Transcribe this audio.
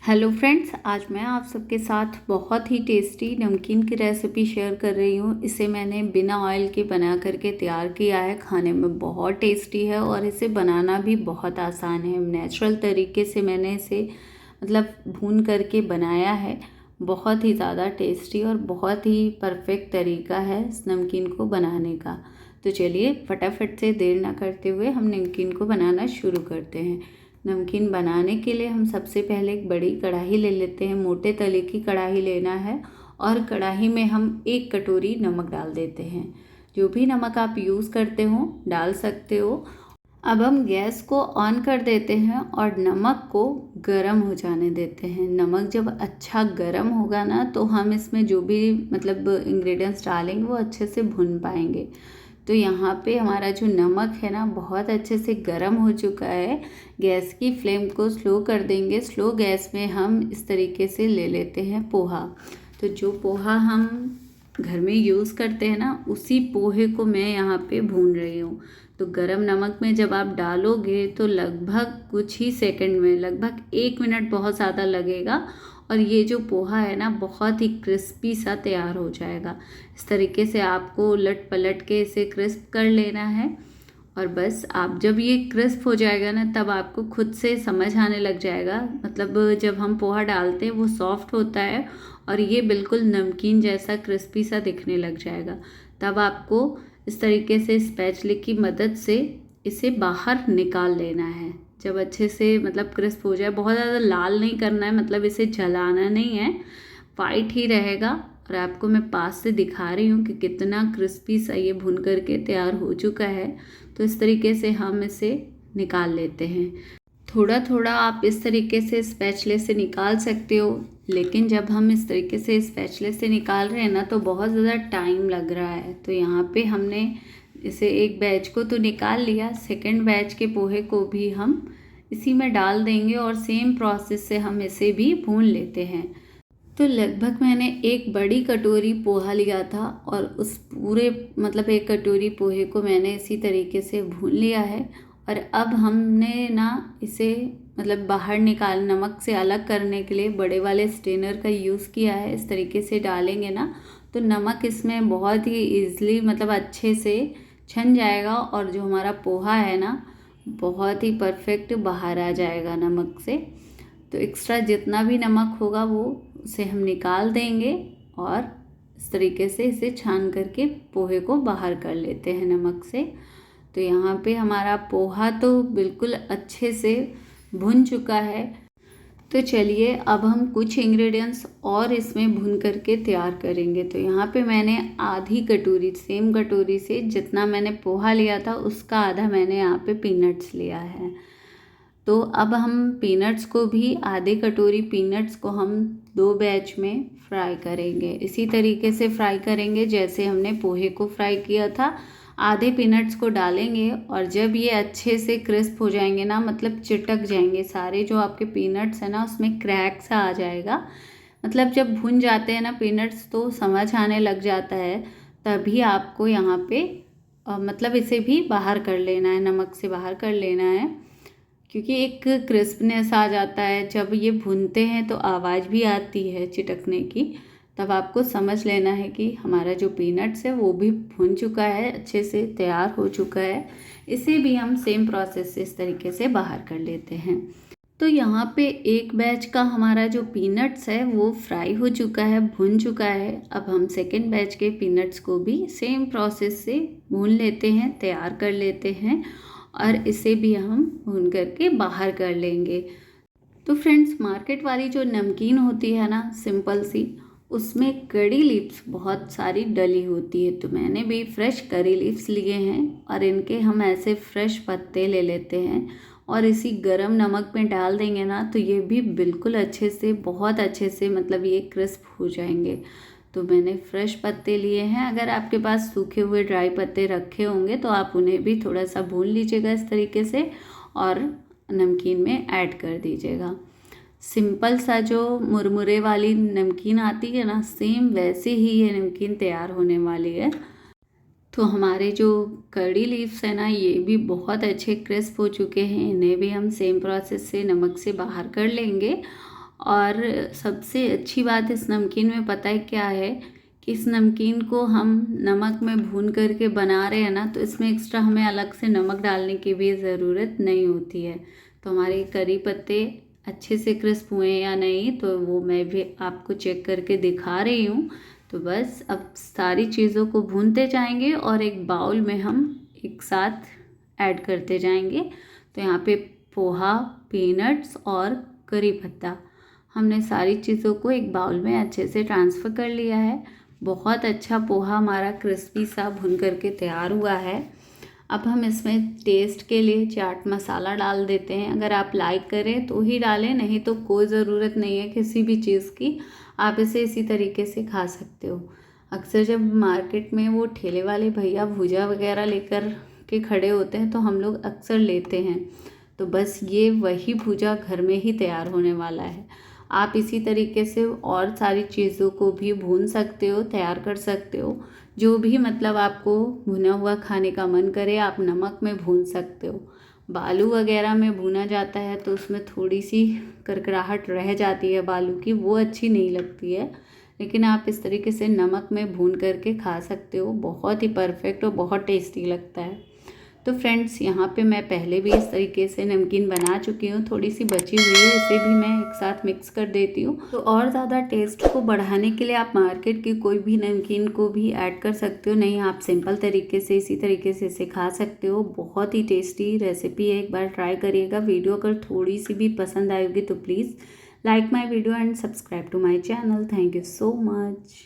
Hello friends, आज मैं आप सबके साथ बहुत ही टेस्टी नमकीन की रेसिपी शेयर कर रही हूँ। इसे मैंने बिना ऑयल के बना करके तैयार किया है। खाने में बहुत टेस्टी है और इसे बनाना भी बहुत आसान है। नेचुरल तरीके से मैंने इसे भून करके बनाया है। बहुत ही ज़्यादा टेस्टी और बहुत ही परफेक्ट तरीका है इस नमकीन को बनाने का। तो चलिए फटाफट से देर ना करते हुए हम नमकीन को बनाना शुरू करते हैं। नमकीन बनाने के लिए हम सबसे पहले एक बड़ी कढ़ाई ले लेते हैं। मोटे तले की कढ़ाई लेना है और कढ़ाई में हम 1 कटोरी नमक डाल देते हैं। जो भी नमक आप यूज़ करते हो डाल सकते हो। अब हम गैस को ऑन कर देते हैं और नमक को गरम हो जाने देते हैं। नमक जब अच्छा गरम होगा ना तो हम इसमें जो भी इंग्रेडिएंट्स डालेंगे वो अच्छे से भून पाएंगे। तो यहाँ पे हमारा जो नमक है ना बहुत अच्छे से गर्म हो चुका है। गैस की फ्लेम को स्लो कर देंगे। स्लो गैस में हम इस तरीके से ले लेते हैं पोहा। तो जो पोहा हम घर में यूज़ करते हैं ना उसी पोहे को मैं यहाँ पे भून रही हूँ। तो गरम नमक में जब आप डालोगे तो लगभग कुछ ही सेकंड में, लगभग 1 मिनट बहुत ज़्यादा लगेगा और ये जो पोहा है ना बहुत ही क्रिस्पी सा तैयार हो जाएगा। इस तरीके से आपको उलट पलट के इसे क्रिस्प कर लेना है। और बस आप जब ये क्रिस्प हो जाएगा ना तब आपको खुद से समझ आने लग जाएगा। जब हम पोहा डालते हैं वो सॉफ्ट होता है और ये बिल्कुल नमकीन जैसा क्रिस्पी सा दिखने लग जाएगा। तब आपको इस तरीके से स्पैचुले की मदद से इसे बाहर निकाल लेना है। जब अच्छे से क्रिस्प हो जाए, बहुत ज़्यादा लाल नहीं करना है, इसे जलाना नहीं है, वाइट ही रहेगा। और आपको मैं पास से दिखा रही हूँ कि कितना क्रिस्पी सा ये भून करके तैयार हो चुका है। तो इस तरीके से हम इसे निकाल लेते हैं। थोड़ा थोड़ा आप इस तरीके से स्पैचुले से निकाल सकते हो, लेकिन जब हम इस तरीके से स्पैचुले से निकाल रहे हैं ना तो बहुत ज़्यादा टाइम लग रहा है। तो यहाँ पे हमने इसे एक बैच को तो निकाल लिया, सेकंड बैच के पोहे को भी हम इसी में डाल देंगे और सेम प्रोसेस से हम इसे भी भून लेते हैं। तो लगभग मैंने एक बड़ी कटोरी पोहा लिया था और उस पूरे 1 कटोरी पोहे को मैंने इसी तरीके से भून लिया है। और अब हमने ना इसे बाहर निकाल, नमक से अलग करने के लिए बड़े वाले स्ट्रेनर का यूज़ किया है। इस तरीके से डालेंगे ना तो नमक इसमें बहुत ही ईज़िली अच्छे से छन जाएगा और जो हमारा पोहा है ना बहुत ही परफेक्ट बाहर आ जाएगा नमक से। तो एक्स्ट्रा जितना भी नमक होगा वो उसे हम निकाल देंगे और इस तरीके से इसे छान करके पोहे को बाहर कर लेते हैं नमक से। तो यहाँ पे हमारा पोहा तो बिल्कुल अच्छे से भुन चुका है। तो चलिए अब हम कुछ इंग्रेडिएंट्स और इसमें भून करके तैयार करेंगे। तो यहाँ पे मैंने आधी कटोरी, सेम कटोरी से जितना मैंने पोहा लिया था उसका आधा मैंने यहाँ पे पीनट्स लिया है। तो अब हम पीनट्स को भी, आधे कटोरी पीनट्स को हम 2 बैच में फ्राई करेंगे। इसी तरीके से फ्राई करेंगे जैसे हमने पोहे को फ्राई किया था। आधे पीनट्स को डालेंगे और जब ये अच्छे से क्रिस्प हो जाएंगे ना, चिटक जाएंगे सारे जो आपके पीनट्स है ना, उसमें क्रैक सा आ जाएगा। जब भुन जाते हैं ना पीनट्स तो समझ आने लग जाता है। तभी आपको यहाँ पे इसे भी बाहर कर लेना है, नमक से बाहर कर लेना है, क्योंकि एक क्रिस्पनेस आ जाता है। जब ये भूनते हैं तो आवाज़ भी आती है चिटकने की। तब आपको समझ लेना है कि हमारा जो पीनट्स है वो भी भुन चुका है, अच्छे से तैयार हो चुका है। इसे भी हम सेम प्रोसेस से इस तरीके से बाहर कर लेते हैं। तो यहाँ पे एक बैच का हमारा जो पीनट्स है वो फ्राई हो चुका है, भुन चुका है। अब हम सेकेंड बैच के पीनट्स को भी सेम प्रोसेस से भून लेते हैं, तैयार कर लेते हैं और इसे भी हम भून करके बाहर कर लेंगे। तो फ्रेंड्स, मार्केट वाली जो नमकीन होती है ना सिंपल सी, उसमें करी लीव्स बहुत सारी डली होती है। तो मैंने भी फ्रेश करी लीव्स लिए हैं और इनके हम ऐसे फ्रेश पत्ते ले लेते हैं और इसी गरम नमक में डाल देंगे ना तो ये भी बिल्कुल अच्छे से, बहुत अच्छे से ये क्रिस्प हो जाएंगे। तो मैंने फ्रेश पत्ते लिए हैं। अगर आपके पास सूखे हुए ड्राई पत्ते रखे होंगे तो आप उन्हें भी थोड़ा सा भून लीजिएगा इस तरीके से और नमकीन में ऐड कर दीजिएगा। सिंपल सा जो मुरमुरे वाली नमकीन आती है ना, सेम वैसे ही ये नमकीन तैयार होने वाली है। तो हमारे जो कड़ी लीव्स है ना ये भी बहुत अच्छे क्रिस्प हो चुके हैं। इन्हें भी हम सेम प्रोसेस से नमक से बाहर कर लेंगे और सबसे अच्छी बात इस नमकीन में पता है क्या है कि इस नमकीन को हम नमक में भून करके बना रहे हैं ना, तो इसमें एक्स्ट्रा हमें अलग से नमक डालने की भी ज़रूरत नहीं होती है। तो हमारे करी पत्ते अच्छे से क्रिस्प हुए हैं या नहीं, तो वो मैं भी आपको चेक करके दिखा रही हूँ। तो बस अब सारी चीज़ों को भूनते जाएंगे और एक बाउल में हम एक साथ ऐड करते जाएंगे। तो यहाँ पे पोहा, पीनट्स और करी पत्ता, हमने सारी चीज़ों को एक बाउल में अच्छे से ट्रांसफ़र कर लिया है। बहुत अच्छा पोहा हमारा क्रिस्पी सा भुन करके तैयार हुआ है। अब हम इसमें टेस्ट के लिए चाट मसाला डाल देते हैं। अगर आप लाइक करें तो ही डालें, नहीं तो कोई ज़रूरत नहीं है किसी भी चीज़ की, आप इसे इसी तरीके से खा सकते हो। अक्सर जब मार्केट में वो ठेले वाले भैया भुजा वगैरह लेकर के खड़े होते हैं तो हम लोग अक्सर लेते हैं। तो बस ये वही भुजा घर में ही तैयार होने वाला है। आप इसी तरीके से और सारी चीज़ों को भी भून सकते हो, तैयार कर सकते हो। जो भी मतलब आपको भुना हुआ खाने का मन करे आप नमक में भून सकते हो। बालू वगैरह में भुना जाता है तो उसमें थोड़ी सी करकराहट रह जाती है बालू की, वो अच्छी नहीं लगती है। लेकिन आप इस तरीके से नमक में भून करके खा सकते हो, बहुत ही परफेक्ट और बहुत टेस्टी लगता है। तो फ्रेंड्स, यहाँ पे मैं पहले भी इस तरीके से नमकीन बना चुकी हूँ, थोड़ी सी बची हुई है, इसे भी मैं एक साथ मिक्स कर देती हूँ। तो और ज़्यादा टेस्ट को बढ़ाने के लिए आप मार्केट की कोई भी नमकीन को भी ऐड कर सकते हो, नहीं आप सिंपल तरीके से इसी तरीके से इसे खा सकते हो। बहुत ही टेस्टी रेसिपी है, एक बार ट्राई करिएगा। वीडियो अगर थोड़ी सी भी पसंद आएगी तो please like my video and subscribe to my channel. Thank you so much.